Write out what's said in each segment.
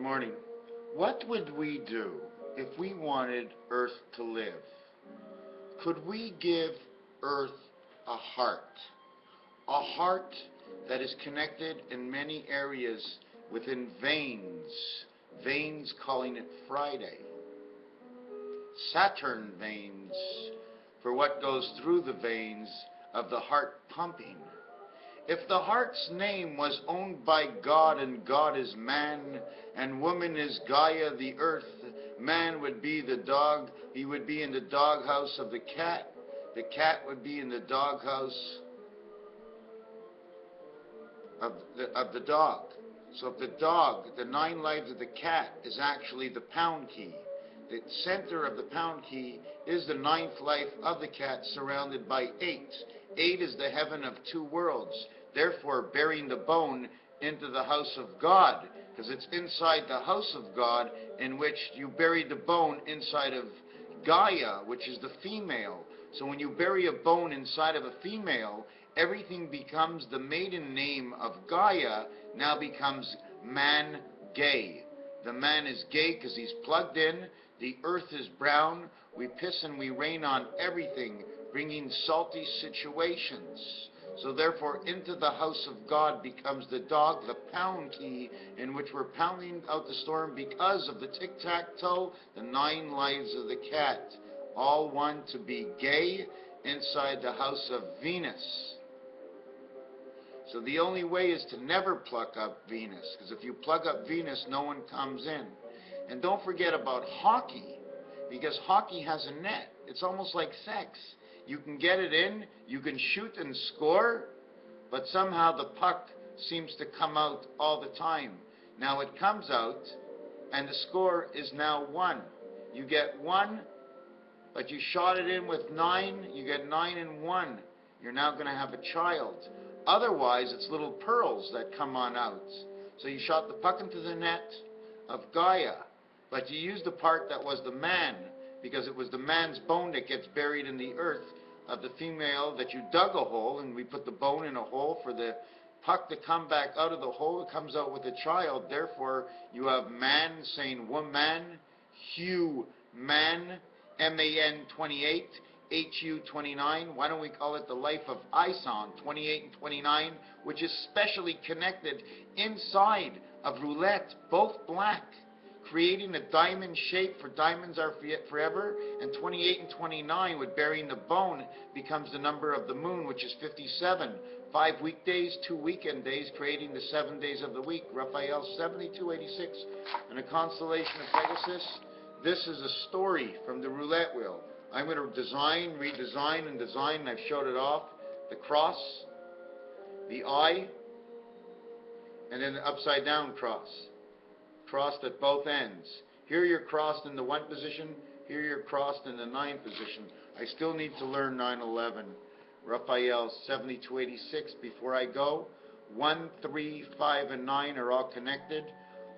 morning. What would we do if we wanted Earth to live? Could we give Earth a heart? A heart that is connected in many areas within veins. Veins calling it Friday. Saturn veins for what goes through the veins of the heart pumping. If the heart's name was owned by God and God is man and woman is Gaia, the earth, man would be the dog, he would be in the doghouse of the cat would be in the doghouse of the dog. So if the dog, the 9 lives of the cat is actually the pound key, the center of the pound key is the 9th life of the cat surrounded by 8. 8 is the heaven of 2 worlds, therefore burying the bone into the house of God, because it's inside the house of God in which you bury the bone inside of Gaia, which is the female. So when you bury a bone inside of a female, everything becomes the maiden name of Gaia, now becomes man gay. The man is gay because he's plugged in, the earth is brown, we piss and we rain on everything, bringing salty situations. So therefore into the house of God becomes the dog, the pound key, in which we're pounding out the storm because of the tic-tac-toe, the 9 lives of the cat. All want to be gay inside the house of Venus. So the only way is to never pluck up Venus, because if you plug up Venus, no one comes in. And don't forget about hockey, because hockey has a net. It's almost like sex. You can get it in, you can shoot and score, but somehow the puck seems to come out all the time. Now it comes out, and the score is now 1. You get 1, but you shot it in with 9, you get 9 and 1. You're now going to have a child. Otherwise, it's little pearls that come on out. So you shot the puck into the net of Gaia, but you used the part that was the man, because it was the man's bone that gets buried in the earth of the female, that you dug a hole, and we put the bone in a hole for the puck to come back out of the hole. It comes out with a child. Therefore, you have man saying woman, Hugh man, MAN 28, HU 29. Why don't we call it the life of Ison 28 and 29, which is specially connected inside of roulette, both black, creating a diamond shape, for diamonds are forever, and 28 and 29 with burying the bone becomes the number of the moon, which is 57. 5 weekdays, 2 weekend days, creating the 7 days of the week. Raphael 7286 and a constellation of Pegasus. This is a story from the roulette wheel. I'm going to design, redesign, and design, and I've showed it off. The cross, the eye, and then the upside down cross. Crossed at both ends. Here you're crossed in the 1 position, here you're crossed in the 9 position. I still need to learn 9/11. Raphael 7286 before I go. 1, 3, 5, and 9 are all connected.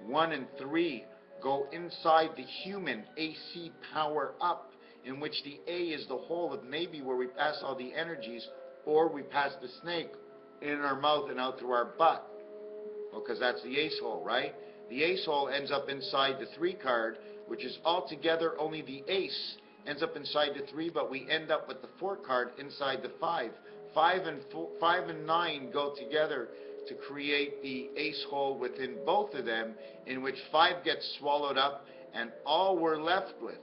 1 and 3 go inside the human AC power up, in which the A is the hole of maybe where we pass all the energies, or we pass the snake in our mouth and out through our butt. Well, because that's the ace hole, right? The ace hole ends up inside the 3 card, which is altogether only the ace ends up inside the 3, but we end up with the 4 card inside the 5. 5 and 9 go together to create the ace hole within both of them, in which 5 gets swallowed up, and all we're left with,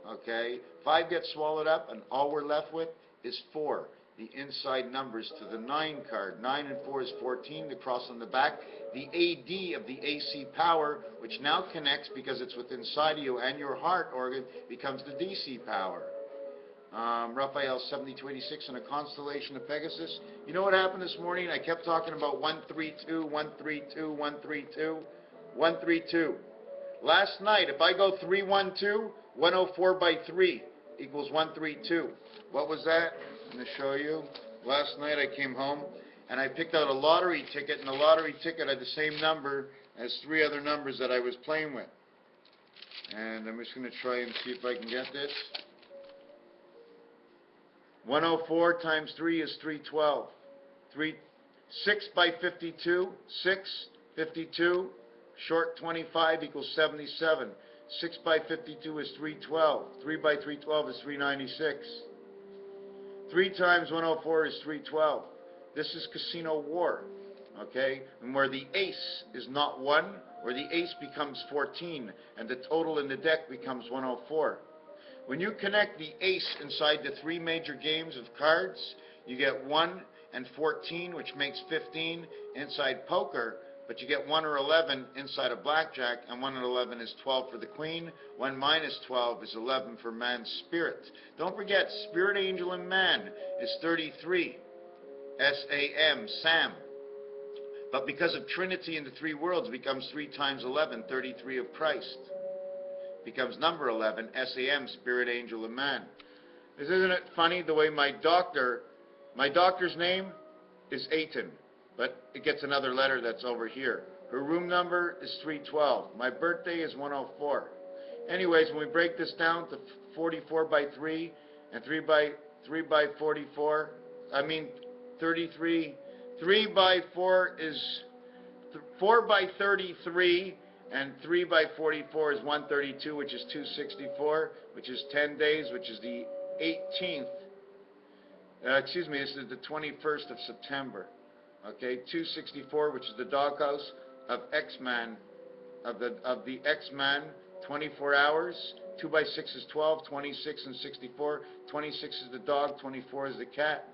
okay, 5 gets swallowed up, and all we're left with is 4. The inside numbers to the 9 card. 9 and 4 is 14, the cross on the back. The AD of the AC power, which now connects because it's within inside of you and your heart organ, becomes the DC power. Raphael 7286 and a constellation of Pegasus. You know what happened this morning? I kept talking about 132, 132, 132, 132. Last night, if I go 312, 104 by 3 equals 132. What was that? I'm going to show you. Last night I came home and I picked out a lottery ticket, and the lottery ticket had the same number as 3 other numbers that I was playing with. And I'm just going to try and see if I can get this. 104 times 3 is 312. 6 by 52, 6, 52, Short 25 equals 77. 6 by 52 is 312. 3 by 312 is 396. 3 times 104 is 312. This is Casino War, okay? And where the ace is not 1, where the ace becomes 14, and the total in the deck becomes 104. When you connect the ace inside the 3 major games of cards, you get 1 and 14, which makes 15 inside poker, but you get 1 or 11 inside of blackjack, and 1 and 11 is 12 for the queen. 1 minus 12 is 11 for man's spirit. Don't forget, spirit angel in man is 33. S-A-M, Sam. But because of Trinity in the 3 worlds, it becomes 3 times 11, 33 of Christ. Becomes number 11, S-A-M, spirit angel in man. Isn't it funny the way my doctor's name is Aiton, but it gets another letter that's over here. Her room number is 312. My birthday is 104. Anyways, when we break this down to 44 by 3 and 3 by 44, I mean 33, 3 by 4 is 4 by 33, and 3 by 44 is 132, which is 264, which is 10 days, which is the 18th. Excuse me, this is the 21st of September. Okay, 264, which is the doghouse of X-Man, of the X-Man, 24 hours. 2 by 6 is 12, 26 and 64. 26 is the dog, 24 is the cat.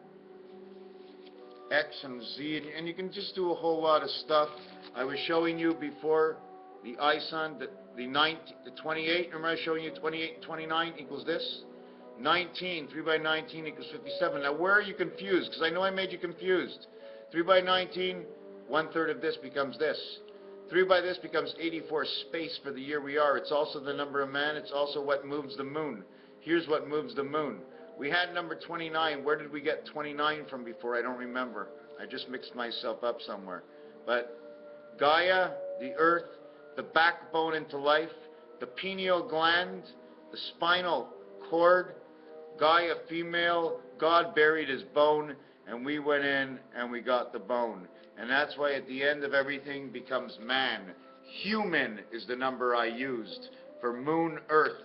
X and Z, and you can just do a whole lot of stuff. I was showing you before the ISON, the 28, remember I was showing you 28 and 29 equals this? 19, 3 by 19 equals 57. Now where are you confused? Because I know I made you confused. 3 by 19, 1/3 of this becomes this. 3 by this becomes 84 space for the year we are. It's also the number of man. It's also what moves the moon. Here's what moves the moon. We had number 29. Where did we get 29 from before? I don't remember. I just mixed myself up somewhere. But Gaia, the earth, the backbone into life, the pineal gland, the spinal cord, Gaia female, God buried his bone, and we went in and we got the bone. And that's why at the end of everything becomes man. Human is the number I used for moon earth.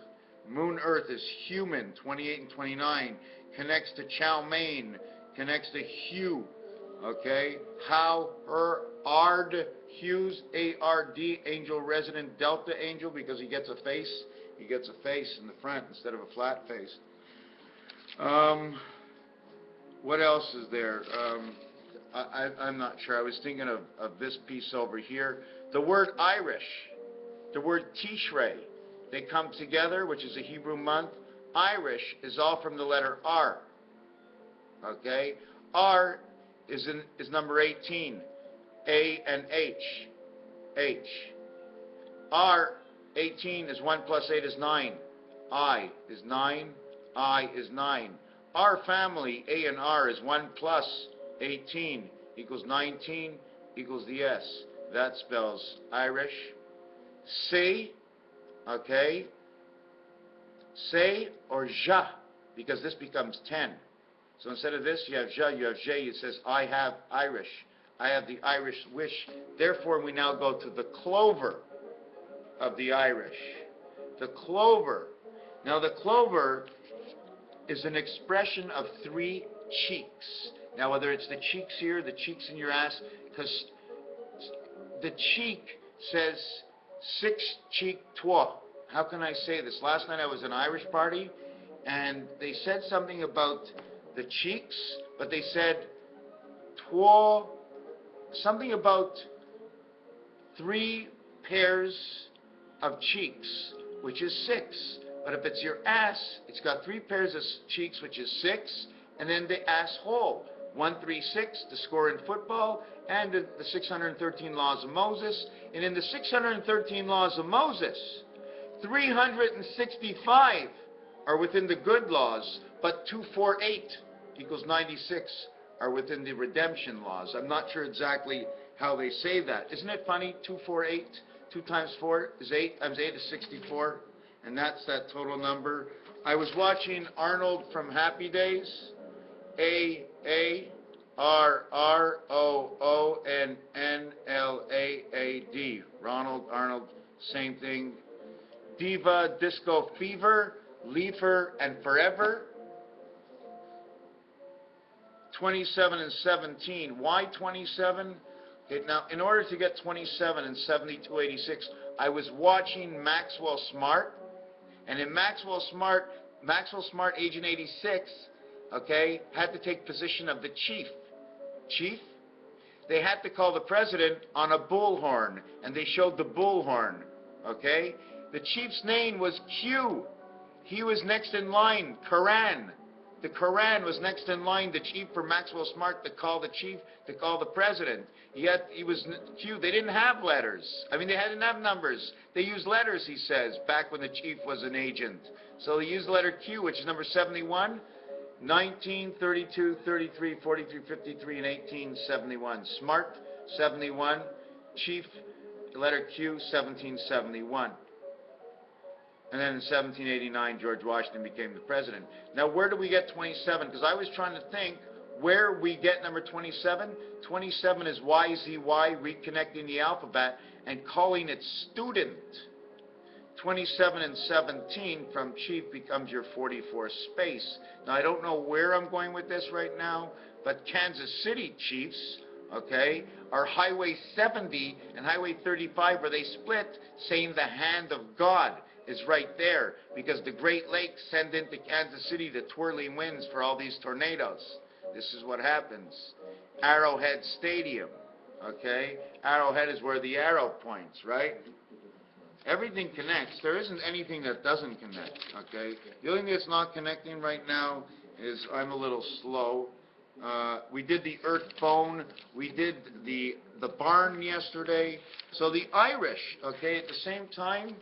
Moon earth is human, 28 and 29. Connects to chow mein, connects to hue. Okay? How, her, ard, Hughes, A-R-D, angel resident, delta angel, because he gets a face. He gets a face in the front instead of a flat face. What else is there? I'm not sure. I was thinking of this piece over here. The word Irish, the word Tishrei, they come together, which is a Hebrew month. Irish is all from the letter R. Okay? R is number 18. A and H. H. R, 18 is 1 plus 8 is 9. I is 9. I is 9. Our family, A and R, is 1 plus 18 equals 19 equals the S. That spells Irish. C, okay? Say or ja, because this becomes 10. So instead of this, you have ja, you have J. It says, I have Irish. I have the Irish wish. Therefore, we now go to the clover of the Irish. The clover. Now, the clover is an expression of 3 cheeks. Now, whether it's the cheeks here, the cheeks in your ass, because the cheek says 6 cheek toi. How can I say this? Last night I was at an Irish party, and they said something about the cheeks, but they said toi, something about 3 pairs of cheeks, which is 6. But if it's your ass, it's got 3 pairs of cheeks, which is 6, and then the asshole. 1, 3, 6, the score in football, and the 613 laws of Moses. And in the 613 laws of Moses, 365 are within the good laws, but 248 equals 96 are within the redemption laws. I'm not sure exactly how they say that. Isn't it funny? 248, 2 times 4 is 8, times 8 is 64, and that's that total number. I was watching Arnold from Happy Days, A, Roonlaad. Ronald, Arnold, same thing. Diva, Disco Fever, Leafer, and Forever. 27 and 17. Why 27? Okay, now, in order to get 27 and 7286, I was watching Maxwell Smart, and in Maxwell Smart, Agent 86, okay, had to take position of the chief. Chief? They had to call the president on a bullhorn, and they showed the bullhorn, okay? The chief's name was Q. He was next in line, Quran. The Quran was next in line, the chief for Maxwell Smart to call the chief, to call the president. He was Q. They didn't have letters. I mean, they didn't have numbers. They used letters, he says, back when the chief was an agent. So they used the letter Q, which is number 71, 19, 32, 33, 43, 53, and 1871. Smart, 71. Chief, letter Q, 1771. And then in 1789, George Washington became the president. Now, where do we get 27? Because I was trying to think where we get number 27. 27 is YZY, reconnecting the alphabet and calling it student. 27 and 17 from chief becomes your 44 space. Now, I don't know where I'm going with this right now, but Kansas City chiefs, okay, are Highway 70 and Highway 35, where they split, saying the hand of God is right there, because the Great Lakes send into Kansas City the twirling winds for all these tornadoes. This is what happens. Arrowhead Stadium, okay? Arrowhead is where the arrow points, right? Everything connects. There isn't anything that doesn't connect, okay? The only thing that's not connecting right now is I'm a little slow. We did the Earth phone. We did the barn yesterday. So the Irish, okay, at the same time,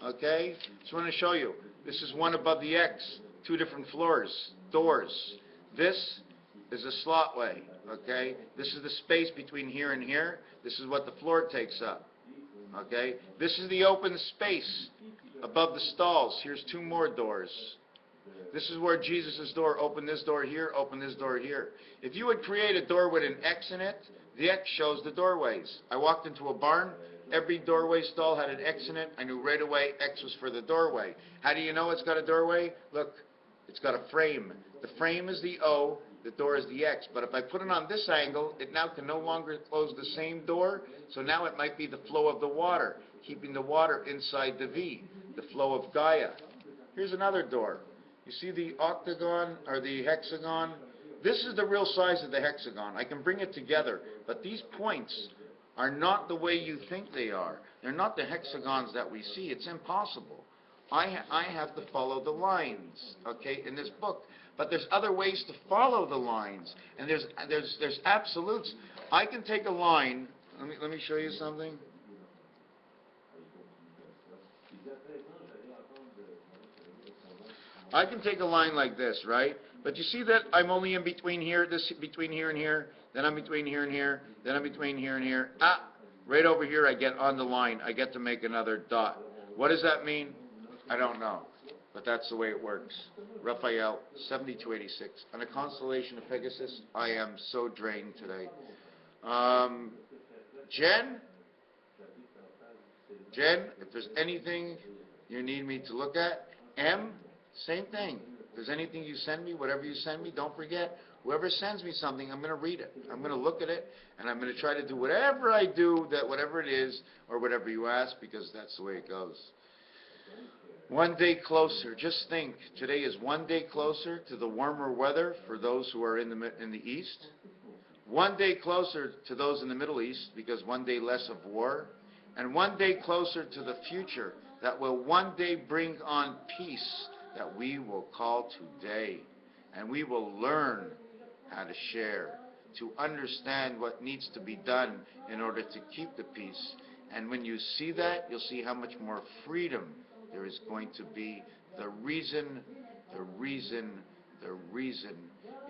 okay, just want to show you. This is one above the X, 2 different floors, doors. This is a slotway, okay? This is the space between here and here. This is what the floor takes up, okay? This is the open space above the stalls. Here's 2 more doors. This is where Jesus' door, open this door here, open this door here. If you would create a door with an X in it, the X shows the doorways. I walked into a barn. Every doorway stall had an X in it. I knew right away X was for the doorway. How do you know it's got a doorway? Look, it's got a frame. The frame is the O, the door is the X. But if I put it on this angle, it now can no longer close the same door. So now it might be the flow of the water, keeping the water inside the V, the flow of Gaia. Here's another door. You see the octagon or the hexagon? This is the real size of the hexagon. I can bring it together, but these points are not the way you think they are. They're not the hexagons that we see. It's impossible. I have to follow the lines, okay, in this book. But there's other ways to follow the lines, and there's absolutes. I can take a line. Let me show you something. I can take a line like this, right? But you see that I'm only in between here, between here and here, then I'm between here and here, then I'm between here and here. Right over here I get on the line. I get to make another dot. What does that mean? I don't know. But that's the way it works. Raphael, 7286. On the constellation of Pegasus, I am so drained today. Jen, if there's anything you need me to look at. M, same thing. If there's anything you send me, whatever you send me, don't forget, whoever sends me something, I'm going to read it. I'm going to look at it, and I'm going to try to do whatever I do, that whatever it is, or whatever you ask, because that's the way it goes. One day closer. Just think, today is one day closer to the warmer weather for those who are in the East. One day closer to those in the Middle East, because one day less of war. And one day closer to the future that will one day bring on peace that we will call today. And we will learn how to share, to understand what needs to be done in order to keep the peace. And when you see that, you'll see how much more freedom there is going to be. The reason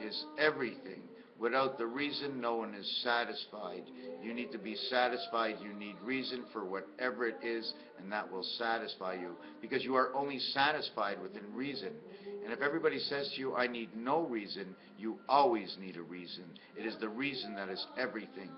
is everything. Without the reason, no one is satisfied. You need to be satisfied. You need reason for whatever it is, and that will satisfy you. Because you are only satisfied within reason. And if everybody says to you, I need no reason, you always need a reason. It is the reason that is everything.